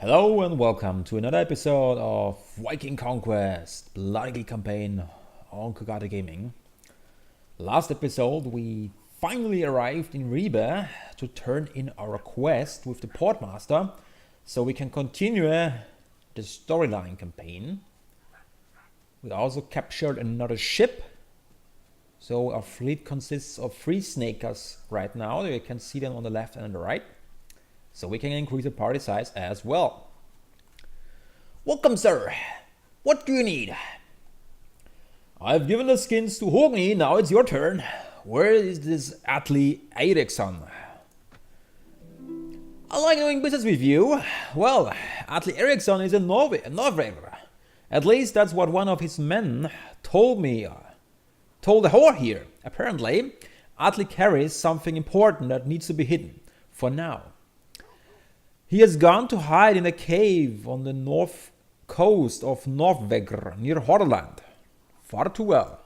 Hello and welcome to another episode of Viking Conquest, Bloody campaign on Kogata Gaming. Last episode we finally arrived in Ribe to turn in our quest with the Portmaster so we can continue the storyline campaign. We also captured another ship, so our fleet consists of 3 snakers right now. You can see them on the left and on the right. So we can increase the party size as well. Welcome, sir. What do you need? I've given the skins to Hogni, now it's your turn. Where is this Atli Eriksson? I like doing business with you. Well, Atli Eriksson is a Norweger. At least that's what one of his men told me. Told the whore here. Apparently, Atli carries something important that needs to be hidden. For now. He has gone to hide in a cave on the north coast of Norvegr, near Hordaland. Far too well.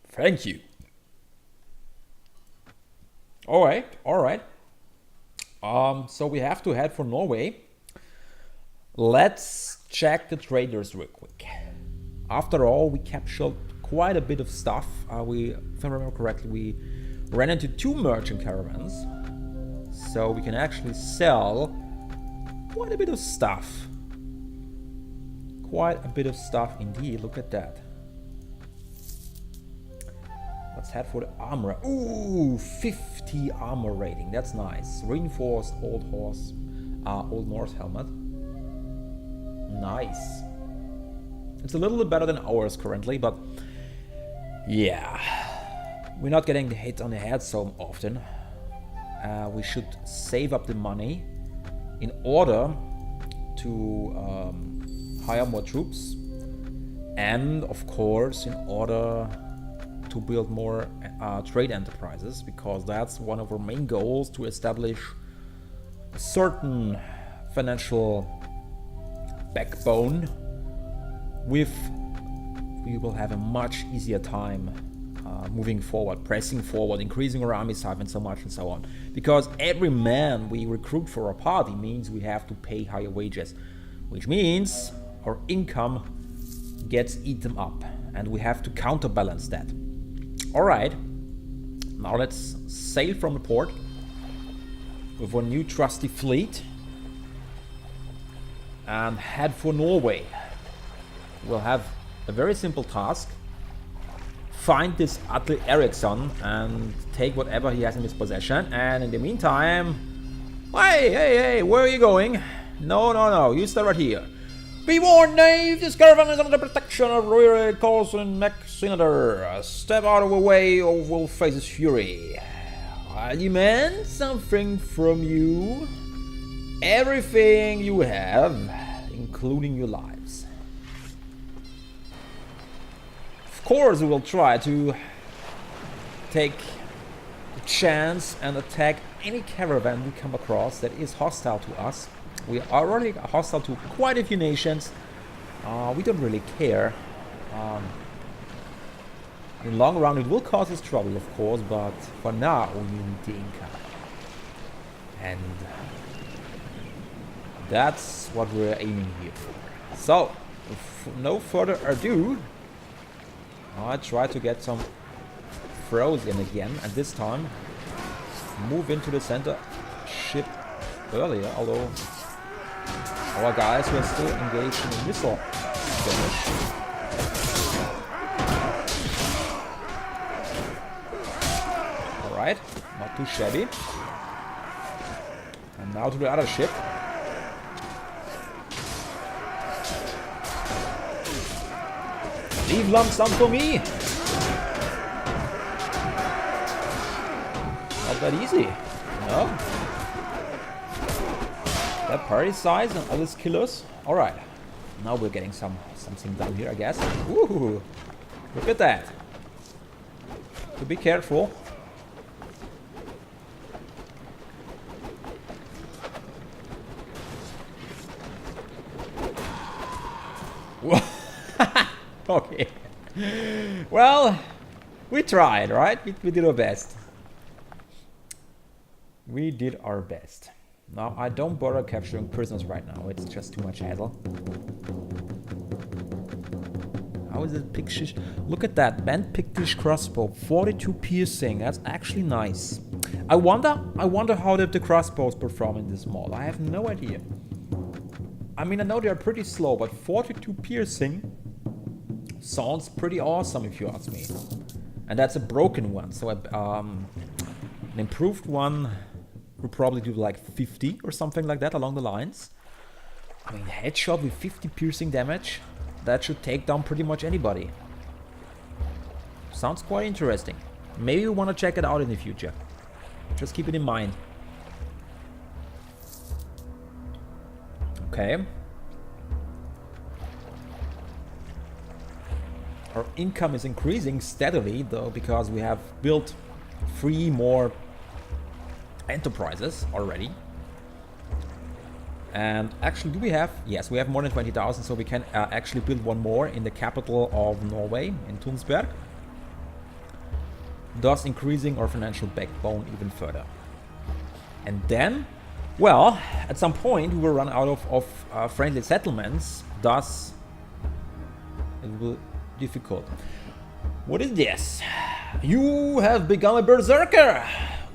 Thank you. Alright. So we have to head for Norway. Let's check the traders real quick. After all, we captured quite a bit of stuff. If I remember correctly, we ran into 2 merchant caravans. So we can actually sell quite a bit of stuff. Quite a bit of stuff indeed. Look at that. Let's head for the armor. Ooh, 50 armor rating. That's nice. Reinforced Old Norse helmet. Nice. It's a little bit better than ours currently, but yeah. We're not getting the hit on the head so often. We should save up the money in order to hire more troops, and of course in order to build more trade enterprises, because that's one of our main goals, to establish a certain financial backbone. We will have a much easier time moving forward, pressing forward, increasing our army size and so much and so on. Because every man we recruit for our party means we have to pay higher wages, which means our income gets eaten up and we have to counterbalance that. Alright, now let's sail from the port with our new trusty fleet and head for Norway. We'll have a very simple task. Find this Atli Eriksson and take whatever he has in his possession. And in the meantime... Hey, where are you going? No, you stay right here. Be warned, knave! This caravan is under the protection of Royal Carlson Senator. Step out of the way or we'll face his fury. I demand something from you. Everything you have, including your lives. Of course, we will try to take the chance and attack any caravan we come across that is hostile to us. We are already hostile to quite a few nations. We don't really care. In the long run, it will cause us trouble, of course, but for now, we need the income. And that's what we're aiming here for. So, with no further ado, I try to get some throws in again, and this time move into the center ship earlier, although our guys were still engaged in a missile skirmish. Alright, not too shabby. And now to the other ship. Leave lump sum for me! Not that easy, no? That party size and all these killers. Alright, now we're getting something done here, I guess. Ooh, look at that. So be careful. Okay. Well, we tried, right? We did our best. We did our best. Now, I don't bother capturing prisoners right now. It's just too much hassle. How is it Pictish? Look at that. Bent Pictish crossbow. 42 piercing. That's actually nice. I wonder how the crossbows perform in this mod. I have no idea. I mean, I know they are pretty slow, but 42 piercing sounds pretty awesome if you ask me. And that's a broken one. So an improved one would probably do like 50 or something like that along the lines. I mean, headshot with 50 piercing damage, that should take down pretty much anybody. Sounds quite interesting. Maybe we want to check it out in the future. Just keep it in mind. Okay. Our income is increasing steadily though, because we have built 3 more enterprises already. And actually, do we have? Yes, we have more than 20,000, so we can actually build one more in the capital of Norway, in Tunsberg, thus increasing our financial backbone even further. And then, well, at some point we will run out of friendly settlements, thus it will be difficult. What is this? You have become a berserker!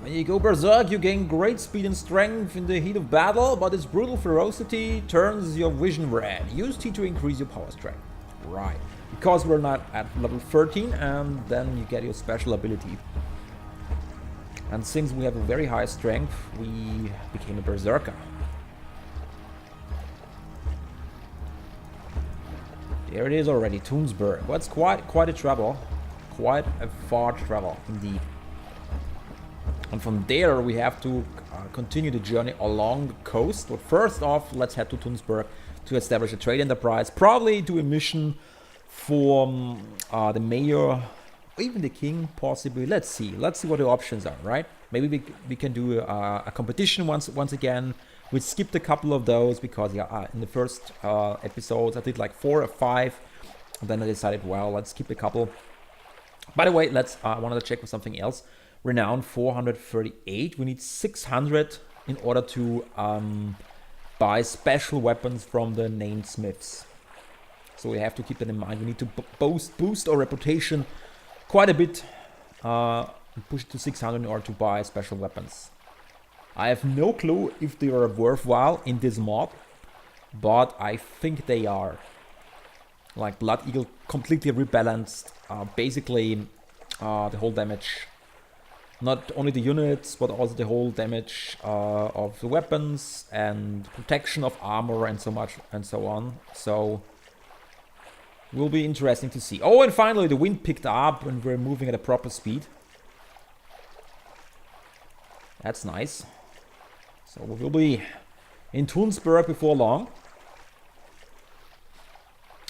When you go berserk, you gain great speed and strength in the heat of battle, but its brutal ferocity turns your vision red. Use T to increase your power strength. Right. Because we're not at level 13, and then you get your special ability. And since we have a very high strength, we became a berserker. There it is already, Tunsberg. Well, it's quite a travel. Quite a far travel, indeed. And from there we have to continue the journey along the coast. But first off, let's head to Tunsberg to establish a trade enterprise. Probably do a mission for the mayor, or even the king, possibly. Let's see what the options are, right? Maybe we can do a competition once again. We skipped a couple of those because in the first episodes I did like 4 or 5. And then I decided, well, let's skip a couple. By the way, I wanted to check for something else. Renown 438. We need 600 in order to buy special weapons from the named smiths. So we have to keep that in mind. We need to boost our reputation quite a bit. Push it to 600 in order to buy special weapons. I have no clue if they are worthwhile in this mod, but I think they are. Like Blood Eagle, completely rebalanced. Basically, the whole damage. Not only the units, but also the whole damage of the weapons and protection of armor and so much and so on. So, will be interesting to see. Oh, and finally the wind picked up and we're moving at a proper speed. That's nice. So we will be in Tunsberg before long.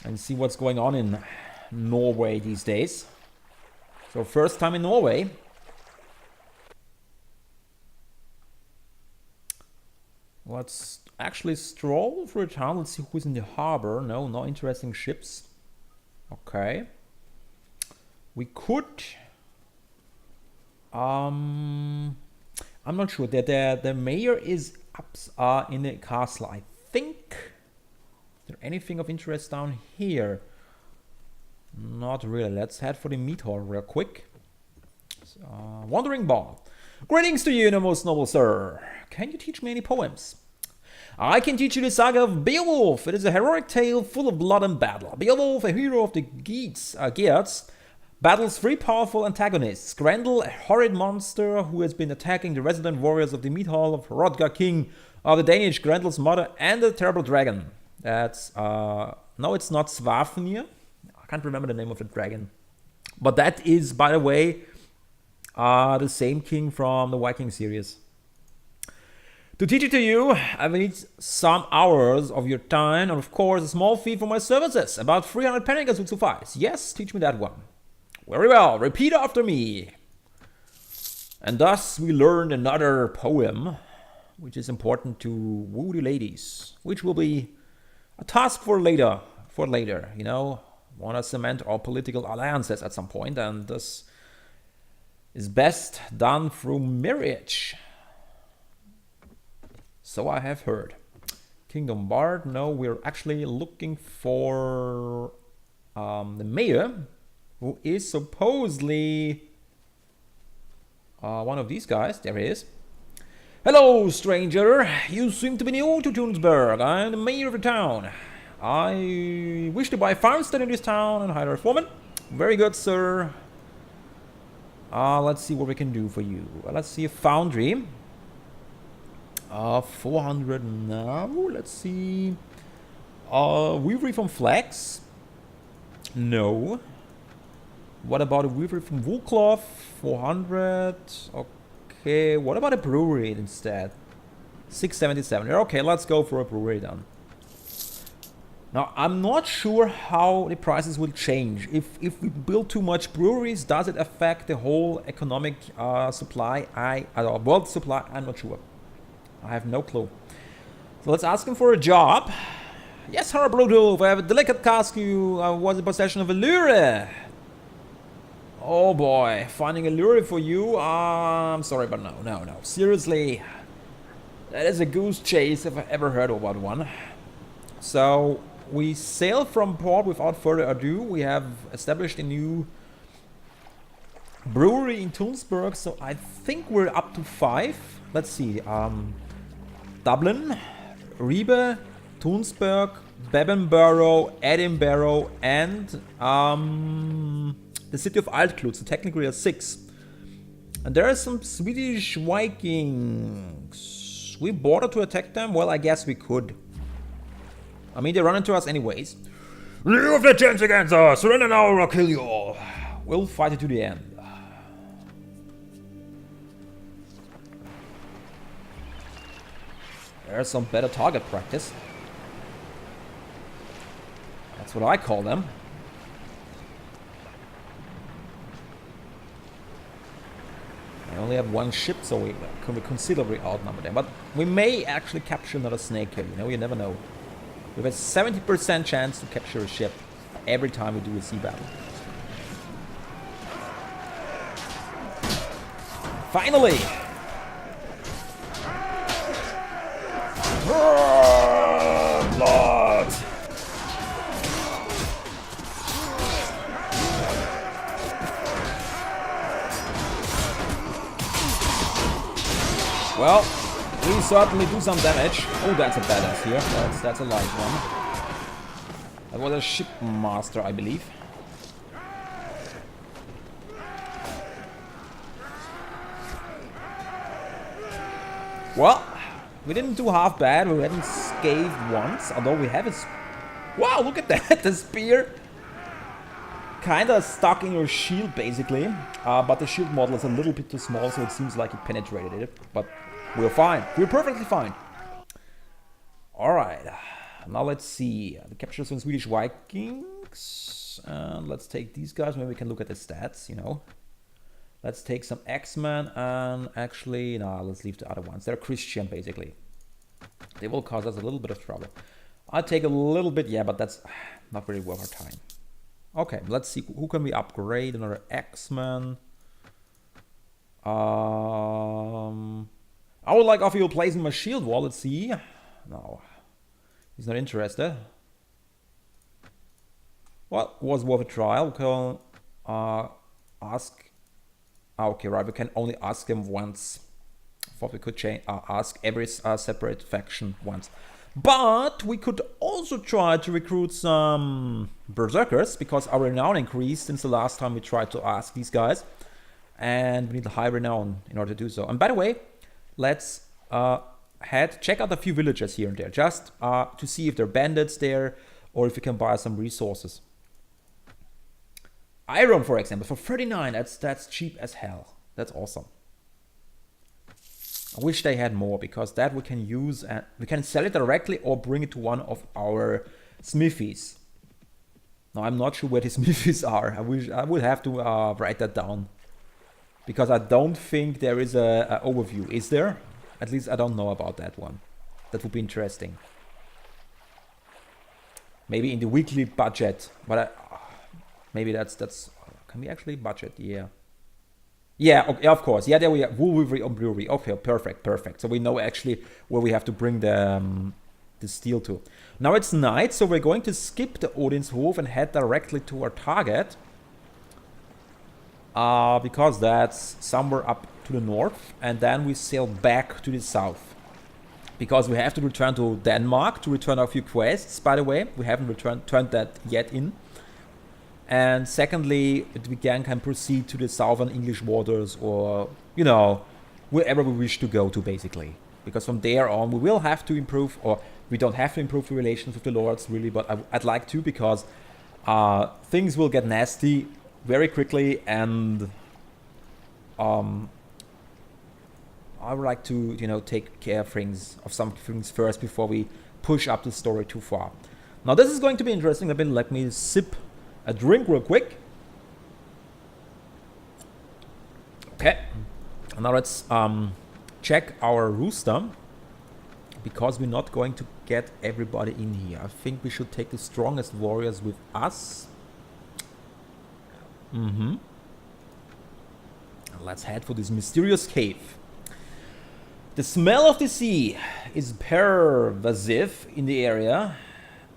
And see what's going on in Norway these days. So first time in Norway. Let's actually stroll through the town. Let's see who's in the harbor. No interesting ships. Okay. We could... I'm not sure. The mayor is up in the castle, I think. Is there anything of interest down here? Not really. Let's head for the meat hall real quick. Wandering Ball. Greetings to you, most noble sir. Can you teach me any poems? I can teach you the saga of Beowulf. It is a heroic tale full of blood and battle. Beowulf, a hero of the Geats, battles 3 powerful antagonists. Grendel, a horrid monster who has been attacking the resident warriors of the meat hall of Hrodgar, king of the Danish, Grendel's mother, and the terrible dragon. That's, no, it's not Svafnir. I can't remember the name of the dragon. But that is, by the way, the same king from the Viking series. To teach it to you, I will need some hours of your time, and of course a small fee for my services. About 300 penikas would suffice. Yes, teach me that one. Very well, repeat after me. And thus we learned another poem, which is important to woo the ladies, which will be a task for later, you know. Want to cement our political alliances at some point, and this is best done through marriage. So I have heard. Kingdom Bard, no, we're actually looking for the mayor, who is supposedly one of these guys. There he is. Hello, stranger. You seem to be new to Tunsberg. I'm the mayor of the town. I wish to buy a farmstead in this town and hire a foreman. Very good, sir. Let's see what we can do for you. Let's see a foundry. 400 now. Let's see. Weavery from Flax. No. What about a weavery from Woolcloth? 400. Okay. What about a brewery instead? 677. Okay, let's go for a brewery then. Now, I'm not sure how the prices will change. If we build too much breweries, does it affect the whole economic supply? World supply? I'm not sure. I have no clue. So let's ask him for a job. Yes, Harald Bluetooth, I have a delicate task. You was in possession of a lure. Oh boy, finding a lure for you? I'm sorry, but no. Seriously, that is a goose chase if I ever heard about one. So we sail from port without further ado. We have established a new brewery in Tunsberg, so I think we're up to 5. Let's see. Dublin, Ribe, Tunsberg, Bebbanborough, Edinburgh, and the city of Altklutz. So technically there are 6. And there are some Swedish Vikings. We bother to attack them? Well, I guess we could. I mean, they run into us anyways. You have the chance against us. Surrender now or I'll kill you all. We'll fight it to the end. There's some better target practice. That's what I call them. I only have 1 ship, so we can be considerably outnumbered them. But we may actually capture another snake here, you know, you never know. We have a 70% chance to capture a ship every time we do a sea battle. Finally! Blood! Well, we certainly do some damage. Oh, that's a badass here. That's a light one. That was a shipmaster, I believe. Well, we didn't do half bad. We hadn't scathed once, although we have it. Wow, look at that! The spear kinda stuck in your shield, basically. But the shield model is a little bit too small, so it seems like it penetrated it. But we're fine. We're perfectly fine. Alright. Now let's see. The capture some Swedish Vikings. And let's take these guys. Maybe we can look at the stats, you know. Let's take some X-Men and actually, no, let's leave the other ones. They're Christian, basically. They will cause us a little bit of trouble. I'll take a little bit, yeah, but that's not really worth our time. Okay, let's see. Who can we upgrade? Another X-Men. I would like offer you a place in my shield wall. Let's see. No, he's not interested. Well, was worth a trial. We can ask. Okay, right. We can only ask him once. I thought we could ask every separate faction once. But we could also try to recruit some berserkers, because our renown increased since the last time we tried to ask these guys. And we need a high renown in order to do so. And by the way, let's check out a few villages here and there, just to see if there are bandits there or if we can buy some resources. Iron, for example, for 39, that's cheap as hell. That's awesome. I wish they had more, because that we can use and we can sell it directly or bring it to one of our smithies. Now I'm not sure where the smithies are. I would have to write that down, because I don't think there is a overview. Is there? At least I don't know about that one. That would be interesting. Maybe in the weekly budget, but maybe that's can we actually budget? Yeah. Yeah, okay, of course. Yeah, there we are. Woolwery on brewery. Okay, perfect, perfect. So we know actually where we have to bring the steel to. Now it's night, so we're going to skip the Odin's Hof and head directly to our target. Because that's somewhere up to the north, and then we sail back to the south. Because we have to return to Denmark to return a few quests, by the way. We haven't turned that yet in. And secondly, we can proceed to the southern English waters, or, you know, wherever we wish to go to, basically. Because from there on, we will have to improve, or we don't have to improve the relations with the lords, really, but I'd like to, because things will get nasty very quickly, and I would like to, you know, take care of some things first before we push up the story too far. Now this is going to be interesting. Let me sip a drink real quick. Okay, now let's check our rooster, because we're not going to get everybody in here. I think we should take the strongest warriors with us. Let's head for this mysterious cave. The smell of the sea is pervasive in the area,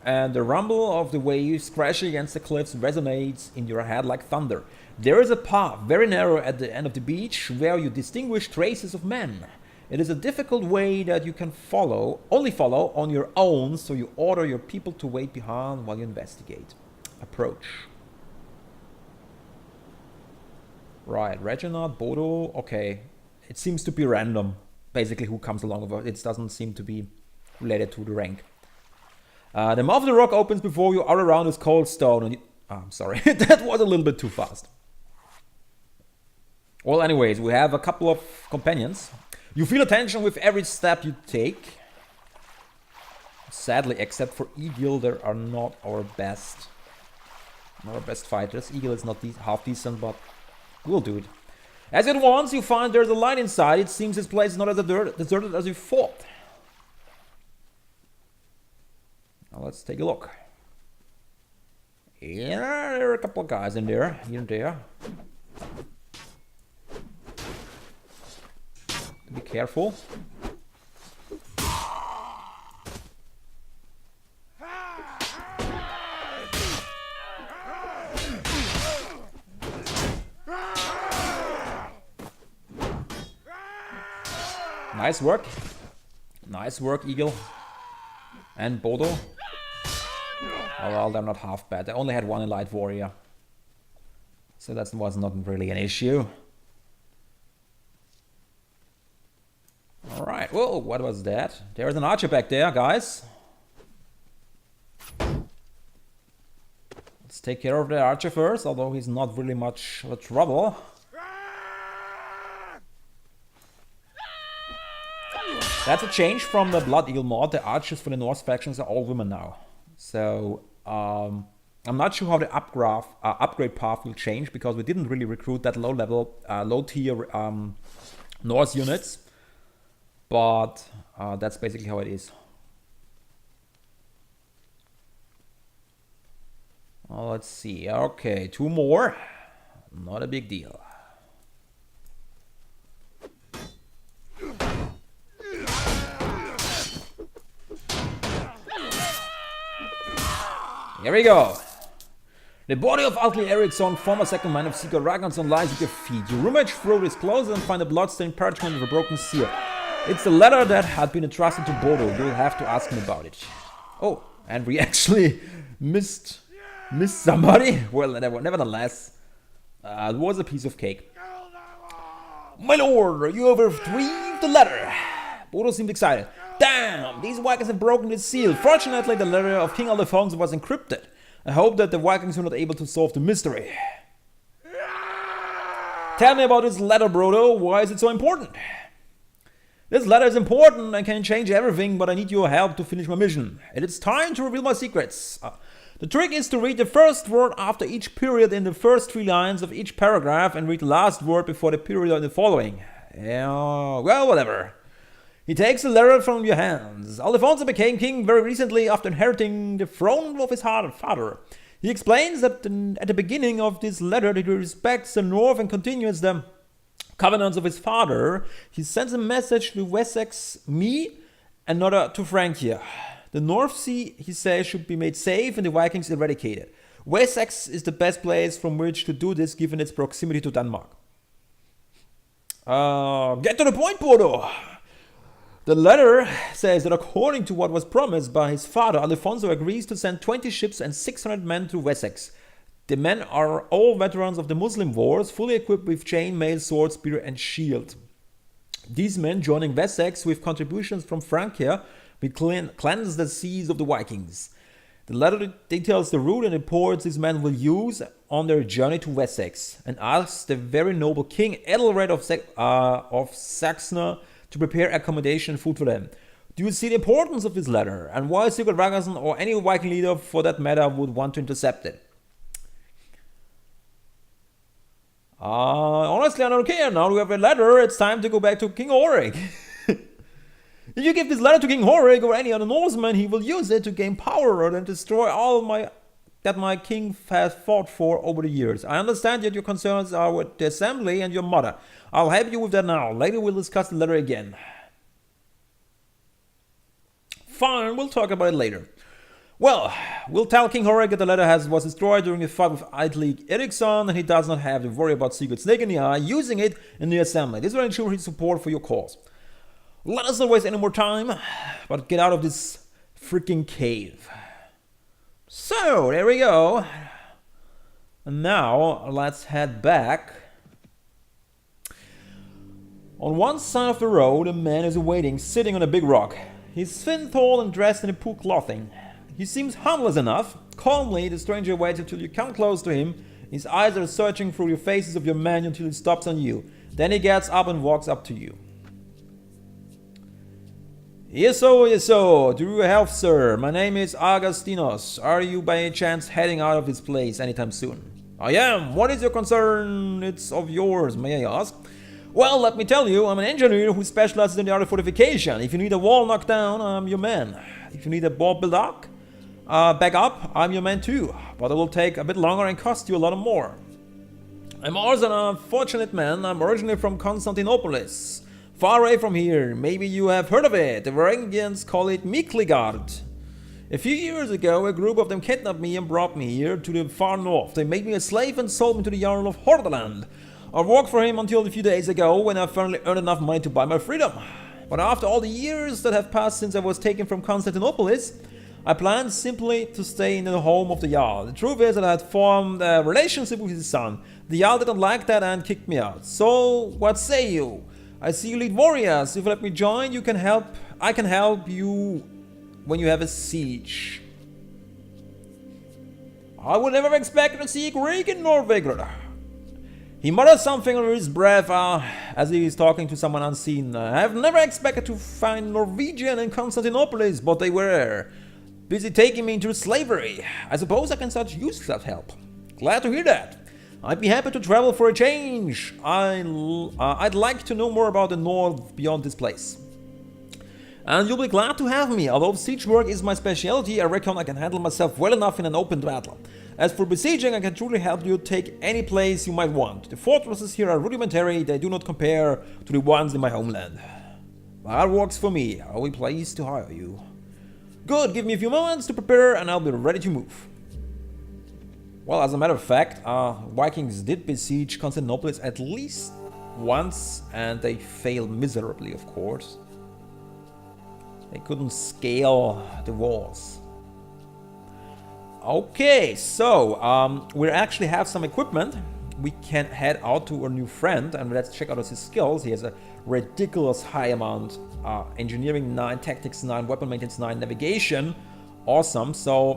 and the rumble of the waves crashing against the cliffs resonates in your head like thunder. There is a path, very narrow at the end of the beach, where you distinguish traces of men. It is a difficult way that you can only follow on your own, so you order your people to wait behind while you investigate. Approach. Right, Reginald, Bodo, okay. It seems to be random, basically, who comes along with it. It doesn't seem to be related to the rank. The mouth of the rock opens before you. All around is cold stone. And I'm sorry, that was a little bit too fast. Well, anyways, we have a couple of companions. You feel attention with every step you take. Sadly, except for Eagle, they are not our best fighters. Eagle is not half decent, but we'll do it. As it once, you find there's a light inside. It seems this place is not as deserted as you thought. Now let's take a look. Yeah, there are a couple of guys in there, here and there. Be careful. Nice work. Nice work, Eagle. And Bodo. Oh well, they're not half bad. They only had one elite warrior. So that was not really an issue. Alright, whoa, what was that? There's an archer back there, guys. Let's take care of the archer first, although he's not really much of a trouble. That's a change from the Blood Eagle mod. The archers for the Norse factions are all women now. So, I'm not sure how the upgrade path will change, because we didn't really recruit that low tier Norse units. But that's basically how it is. Let's see. Okay, 2 more. Not a big deal. Here we go. The body of Alkli Eriksson, former second man of Sigurd Ragnarsson, lies at your feet. You rummage through his clothes and find a bloodstained parchment with a broken seal. It's the letter that had been entrusted to Bodo. You'll have to ask him about it. Oh, and we actually missed somebody? Well, nevertheless, it was a piece of cake. My lord, you have retrieved the letter. Bodo seemed excited. Damn, these Vikings have broken the seal. Fortunately, the letter of King Alfonso was encrypted. I hope that the Vikings were not able to solve the mystery. Tell me about this letter, Brodo. Why is it so important? This letter is important and can change everything, but I need your help to finish my mission. It is time to reveal my secrets. The trick is to read the first word after each period in the first 3 lines of each paragraph and read the last word before the period in the following. Well, whatever. He takes the letter from your hands. Alfonso became king very recently after inheriting the throne of his father. He explains that at the beginning of this letter that he respects the North and continues them. covenants of his father, he sends a message to Wessex, me, and not to Francia. The North Sea, he says, should be made safe and the Vikings eradicated. Wessex is the best place from which to do this given its proximity to Denmark. Get to the point, Bodo! The letter says that according to what was promised by his father, Alfonso agrees to send 20 ships and 600 men to Wessex. The men are all veterans of the Muslim wars, fully equipped with chain, mail, sword, spear and shield. These men joining Wessex with contributions from Francia will cleanse the seas of the Vikings. The letter details the route and the ports these men will use on their journey to Wessex and asks the very noble King Ethelred of Saxony to prepare accommodation and food for them. Do you see the importance of this letter and why Sigurd Ragnarsson or any Viking leader for that matter would want to intercept it? Honestly, I don't care. Now we have a letter, it's time to go back to King Horik. If you give this letter to King Horik or any other Norseman, he will use it to gain power and destroy all that my king has fought for over the years. I understand that your concerns are with the assembly and your mother. I'll help you with that now. Later we'll discuss the letter again. Fine, we'll talk about it later. Well, we'll tell King Horik that the letter was destroyed during a fight with Eidlig Eriksson and he does not have to worry about Sigurd's snake in the eye using it in the assembly. This will ensure his support for your cause. Let us not waste any more time, but get out of this freaking cave. So, there we go. And now, let's head back. On one side of the road, a man is waiting, sitting on a big rock. He's thin, tall, and dressed in a poor clothing. He seems harmless enough. Calmly, the stranger waits until you come close to him. His eyes are searching through the faces of your men until he stops on you. Then he gets up and walks up to you. Yes, so. To your health, sir. My name is Agastinos. Are you by any chance heading out of this place anytime soon? I am. What is your concern? It's of yours, may I ask? Well, let me tell you, I'm an engineer who specializes in the art of fortification. If you need a wall knocked down, I'm your man. If you need a wall built up, back up, I'm your man too. But it will take a bit longer and cost you a lot more. I'm also an unfortunate man. I'm originally from Constantinople, far away from here. Maybe you have heard of it. The Varangians call it Mikligard. A few years ago, a group of them kidnapped me and brought me here to the far north. They made me a slave and sold me to the Jarl of Hordaland. I worked for him until a few days ago when I finally earned enough money to buy my freedom. But after all the years that have passed since I was taken from Constantinople, I planned simply to stay in the home of the Jarl. The truth is that I had formed a relationship with his son. The Jarl didn't like that and kicked me out. So, what say you? I see you lead warriors. If you let me join, I can help you when you have a siege. I would never expect to see Greek in Norvegr. He mutters something under his breath as he is talking to someone unseen. I have never expected to find Norwegian in Constantinople, but they were busy taking me into slavery. I suppose I can start to use that help. Glad to hear that. I'd be happy to travel for a change. I'd like to know more about the north beyond this place. And you'll be glad to have me. Although siege work is my specialty, I reckon I can handle myself well enough in an open battle. As for besieging, I can truly help you take any place you might want. The fortresses here are rudimentary, they do not compare to the ones in my homeland. That works for me. I'll be pleased to hire you. Good, give me a few moments to prepare and I'll be ready to move. Well, as a matter of fact, Vikings did besiege Constantinople at least once, and they failed miserably, of course. They couldn't scale the walls. Okay, so we actually have some equipment. We can head out to our new friend and let's check out his skills. He has a ridiculous high amount. Engineering 9, Tactics 9, Weapon Maintenance 9, Navigation. Awesome. So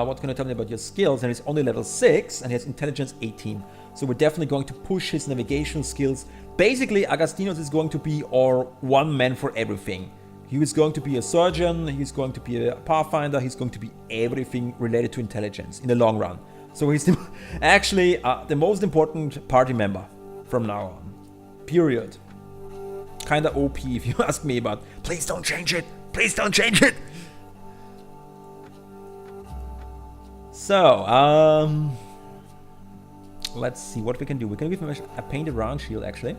what's going to tell me about your skills? And he's only level 6 and he has Intelligence 18. So we're definitely going to push his navigation skills. Basically, Agastinos is going to be our one man for everything. He is going to be a surgeon, he's going to be a pathfinder, he's going to be everything related to intelligence in the long run. So he's actually the most important party member from now on. Period. Kinda OP if you ask me, but please don't change it! Please don't change it! So, let's see what we can do. We can give him a painted round shield, actually.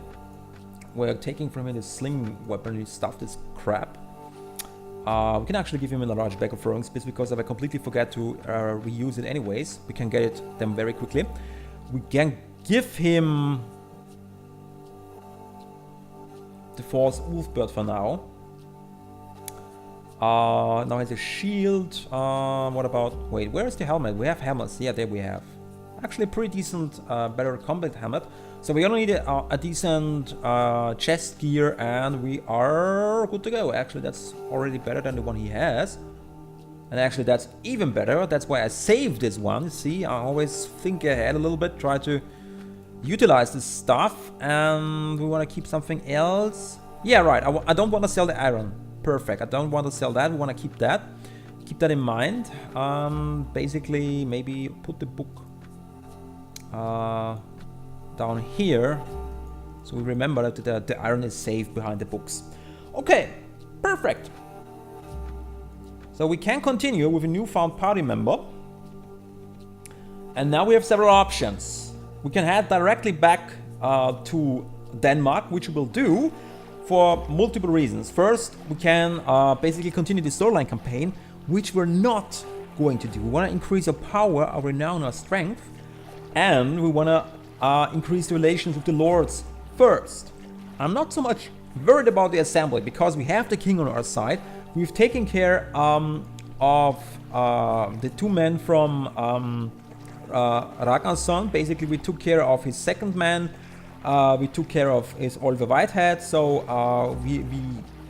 We're taking from him his sling weapon, his stuff, this crap. We can actually give him a large bag of throwing spears because if I completely forget to reuse it anyways, we can get them very quickly. We can give him the false wolfbird for now. Now has a shield. What about... Wait, where is the helmet? We have helmets. Yeah, there we have. Actually a pretty decent, better combat helmet. So we only need a decent chest gear and we are good to go. Actually, that's already better than the one he has. And actually, that's even better. That's why I saved this one. See, I always think ahead a little bit, try to utilize this stuff. And we want to keep something else. Yeah, right. I don't want to sell the iron. Perfect. I don't want to sell that. We want to keep that. Keep that in mind. Basically, maybe put the book down here, so we remember that the iron is safe behind the books. Okay, perfect. So we can continue with a newfound party member. And now we have several options. We can head directly back to Denmark, which we will do for multiple reasons. First, we can basically continue the storyline campaign, which we're not going to do. We want to increase our power, our renown, our strength, and we want to increase the relations with the lords first. I'm not so much worried about the assembly because we have the king on our side. We've taken care of the two men from Ragnarson. Basically, we took care of his second man. We took care of his Oliver Whitehead, so we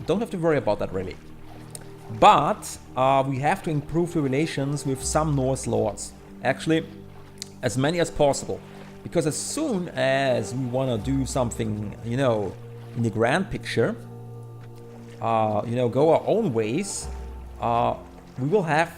don't have to worry about that really. But we have to improve the relations with some Norse lords. Actually, as many as possible. Because as soon as we want to do something, you know, in the grand picture, you know, go our own ways, we will have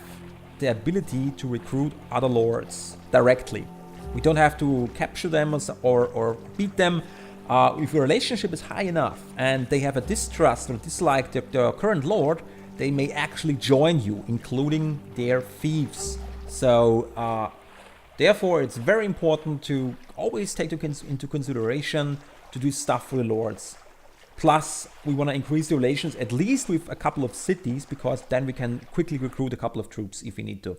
the ability to recruit other lords directly. We don't have to capture them or beat them. If your relationship is high enough and they have a distrust or dislike their current lord, they may actually join you, including their thieves. So, therefore, it's very important to always take into consideration to do stuff for the lords. Plus, we want to increase the relations at least with a couple of cities, because then we can quickly recruit a couple of troops if we need to.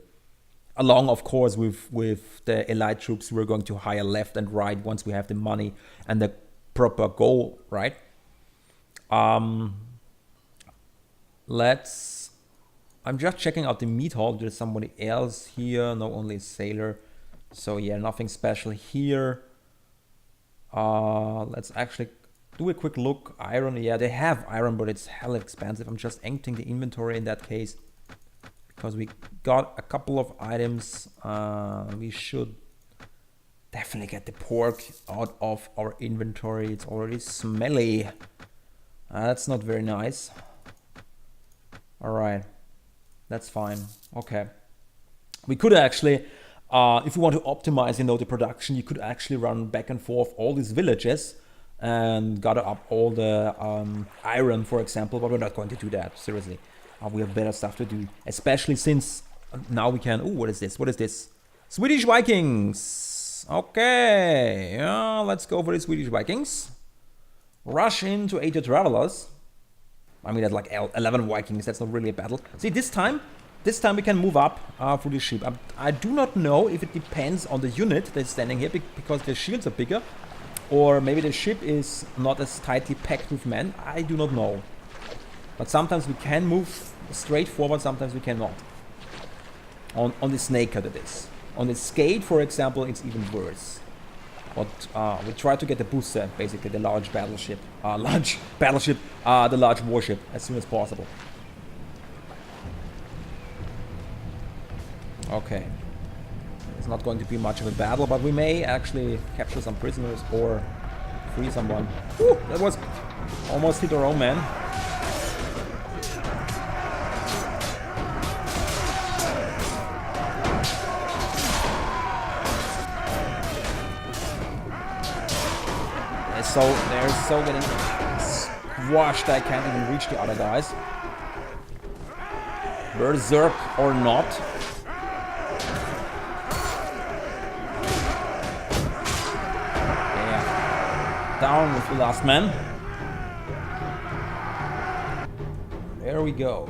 Along, of course, with the allied troops we're going to hire left and right once we have the money and the proper goal, right? I'm just checking out the meat hall. There's somebody else here, no, only a sailor. So yeah, nothing special here. Let's actually do a quick look. Iron, yeah, they have iron, but it's hell expensive. I'm just emptying the inventory in that case, because we got a couple of items. We should definitely get the pork out of our inventory. It's already smelly. That's not very nice. All right, that's fine. Okay, we could actually, if we want to optimize, you know, the production, you could actually run back and forth all these villages and gather up all the iron, for example, but we're not going to do that, seriously. We have better stuff to do, especially since now we can... Oh, what is this? What is this? Swedish Vikings! Okay, yeah, let's go for the Swedish Vikings. Rush into 80 travelers. I mean, that's like 11 Vikings, that's not really a battle. See, this time we can move up for the ship. I do not know if it depends on the unit that's standing here, because their shields are bigger, or maybe the ship is not as tightly packed with men. I do not know. But sometimes we can move straight forward, sometimes we cannot. On the snake cut it is. On the skate, for example, it's even worse. But we try to get the booster, basically the large battleship, the large warship, as soon as possible. Okay. It's not going to be much of a battle, but we may actually capture some prisoners or free someone. Whew, that was almost hit our own man. They're so getting squashed, I can't even reach the other guys. Berserk or not. down with the last man. There we go.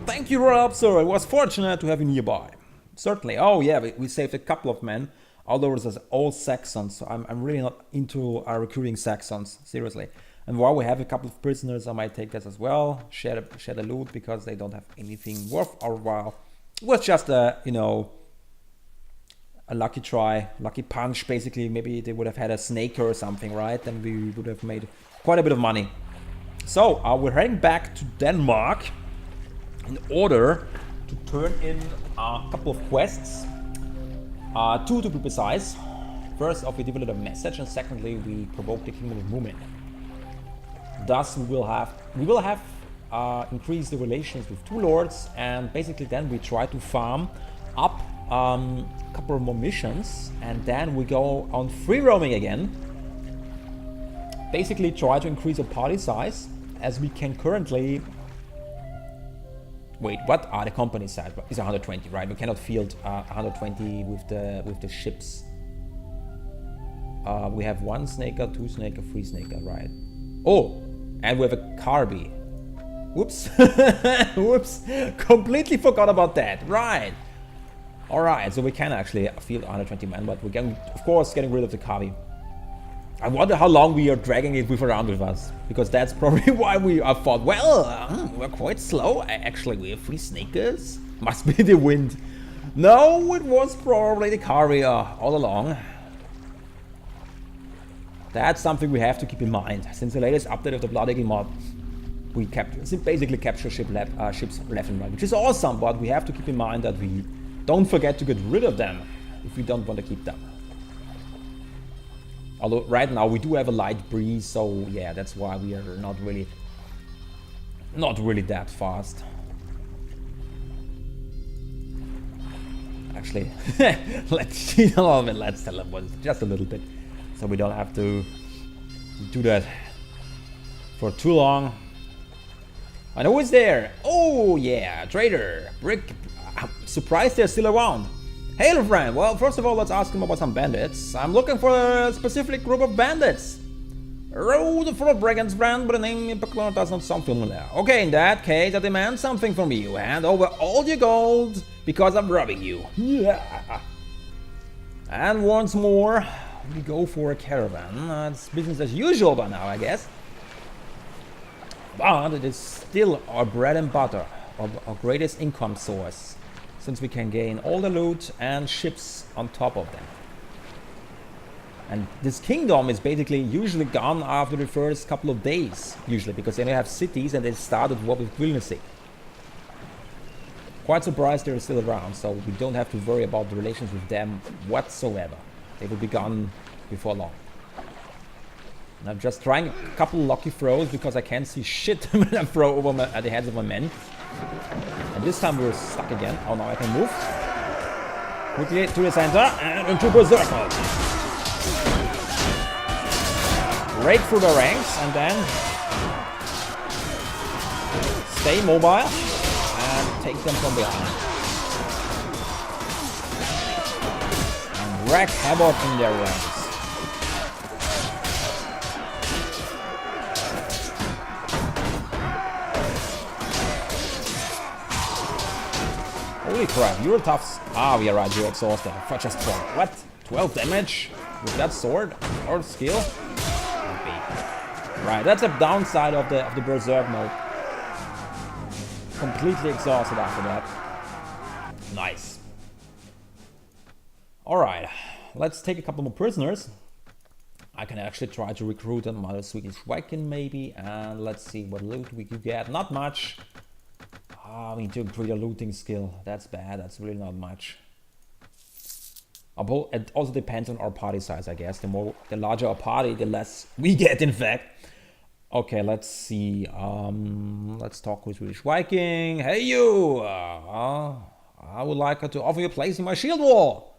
Thank you, Haralds, sir. It was fortunate to have you nearby. Certainly. Oh yeah, we saved a couple of men. Although it's all Saxons, so I'm really not into recruiting Saxons, seriously. And while we have a couple of prisoners, I might take that as well. Share the loot because they don't have anything worth our while. It was just a, you know, a lucky try, lucky punch, basically. Maybe they would have had a snake or something, right? Then we would have made quite a bit of money. So we're heading back to Denmark in order to turn in a couple of quests. Two to be precise. First off, we developed a message, and secondly, we provoked the Kingdom of Moomin. Thus, we will have increased the relations with two lords, and basically then we try to farm up a couple of more missions, and then we go on free roaming again. Basically, try to increase our party size, as we can currently. Wait, what? The company size is 120, right? We cannot field 120 with the ships. We have 1 snaker, 2 snaker, 3 snaker, right? Oh, and we have a Carby. Whoops. Whoops. Completely forgot about that. Right. Alright, so we can actually field 120 men, but we're getting, of course, getting rid of the Carby. I wonder how long we are dragging it around with us, because that's probably why we thought, well, we're quite slow. Actually, we have 3 snakers. Must be the wind. No, it was probably the Carby all along. That's something we have to keep in mind. Since the latest update of the Blood Eagle mod, we basically capture ships left and right, which is awesome, but we have to keep in mind that we don't forget to get rid of them if we don't want to keep them. Although right now we do have a light breeze, so yeah, that's why we are not really that fast. Actually, let's tell them just a little bit, so we don't have to do that for too long. And who is there? Oh yeah, trader. Brick. I'm surprised they're still around. Hail, friend. Well, first of all, let's ask him about some bandits. I'm looking for a specific group of bandits. A road full of brigands, friend, but the name in particular does not sound familiar. Okay, in that case, I demand something from you. Hand over all your gold, because I'm robbing you. Yeah. And once more, we go for a caravan. It's business as usual by now, I guess. But it is still our bread and butter, our greatest income source, since we can gain all the loot and ships on top of them. And this kingdom is basically usually gone after the first couple of days, usually, because they have cities and they started war with Vilnius. Quite surprised they're still around, so we don't have to worry about the relations with them whatsoever. They will be gone before long. And I'm just trying a couple lucky throws because I can't see shit when I throw over at the heads of my men. And this time we're stuck again. Oh, now I can move. Quickly to the center and into berserk mode. Break through the ranks and then stay mobile and take them from behind. And wreak havoc in their ranks. Holy crap, you're tough. Ah, yeah, right, you're exhausted. I just 12. What? 12 damage? With that sword? Or skill? Right, that's a downside of the berserk mode. Completely exhausted after that. Nice. Alright, let's take a couple more prisoners. I can actually try to recruit another Swedish Viking maybe. And let's see what loot we could get. Not much. We need to increase a looting skill. That's bad. That's really not much. It also depends on our party size, I guess. The larger our party, the less we get, in fact. Okay, let's see. Let's talk with Swedish Viking. Hey, you! I would like to offer you a place in my shield wall.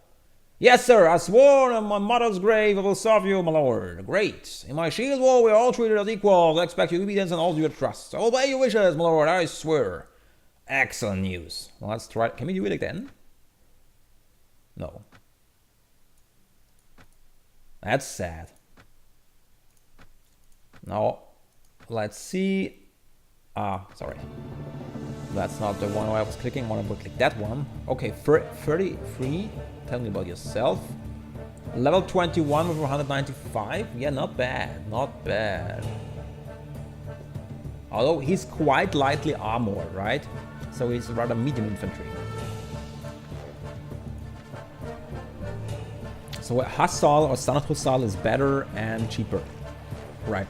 Yes, sir. I swore on my mother's grave I will serve you, my lord. Great. In my shield wall, we are all treated as equals. I expect your obedience and all your trust. I will obey your wishes, my lord. I swear. Excellent news. Well, let's try. Can we do it again? No. That's sad. Now, let's see. Sorry. That's not the one I was clicking. I want to click that one. Okay, 33. Tell me about yourself. Level 21 with 195. Yeah, not bad. Not bad. Although he's quite lightly armored, right? So he's rather medium infantry. So a Hussar or Standard Hussar is better and cheaper. Right.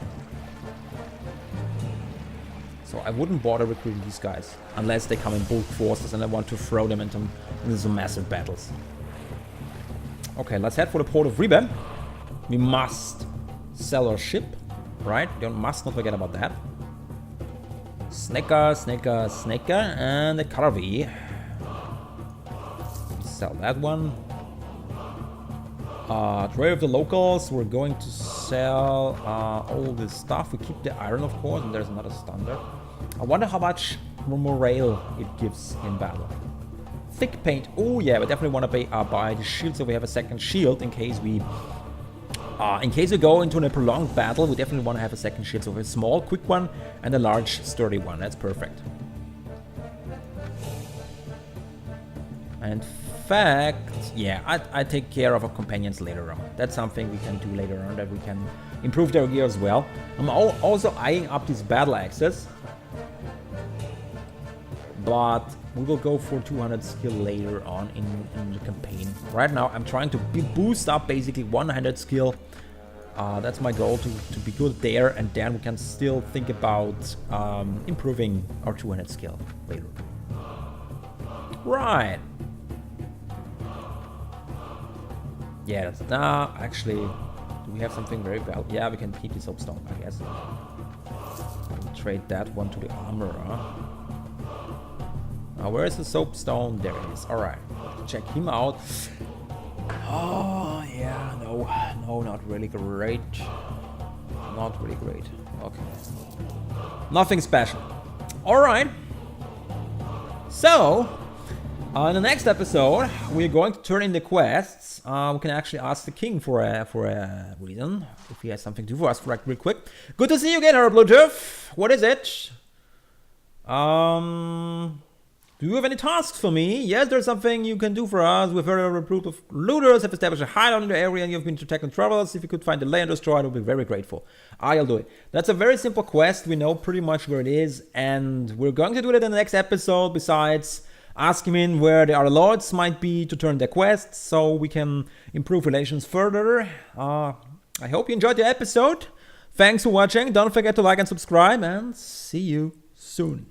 So I wouldn't bother recruiting these guys unless they come in bulk forces and I want to throw them into some massive battles. Okay, let's head for the port of Ribe. We must sell our ship, right? You must not forget about that. Sneaker, and the Karavi. Sell that one. Trade of the locals. We're going to sell all this stuff. We keep the iron, of course, and there's another standard. I wonder how much morale it gives in battle. Thick paint. Oh yeah, we definitely want to buy the shield so we have a second shield in case we go into a prolonged battle. We definitely want to have a second shield, so a small, quick one and a large, sturdy one. That's perfect. In fact, yeah, I take care of our companions later on. That's something we can do later on, that we can improve their gear as well. I'm also eyeing up these battle axes, but we will go for 200 skill later on in the campaign. Right now, I'm trying to boost up basically 100 skill. That's my goal, to be good there, and then we can still think about improving our 200 skill later. Right. Yeah, that's now actually. Do we have something very valuable? Yeah, we can keep the soapstone, I guess. We'll trade that one to the armorer. Now, where is the soapstone? There it is. Alright. Check him out. Oh, yeah. No, not really great. Not really great. Okay. Nothing special. Alright. So, in the next episode, we're going to turn in the quests. We can actually ask the king for a reason, if he has something to do for us real quick. Good to see you again, Harald Bluetooth. What is it? Do you have any tasks for me? Yes, there's something you can do for us. We've heard a group of looters have established a hideout in the area and you've been to attack and travels. If you could find the land destroyed, I'll be very grateful. I'll do it. That's a very simple quest. We know pretty much where it is, and we're going to do it in the next episode, besides asking him where the other lords might be to turn their quests, so we can improve relations further. I hope you enjoyed the episode. Thanks for watching. Don't forget to like and subscribe, and see you soon.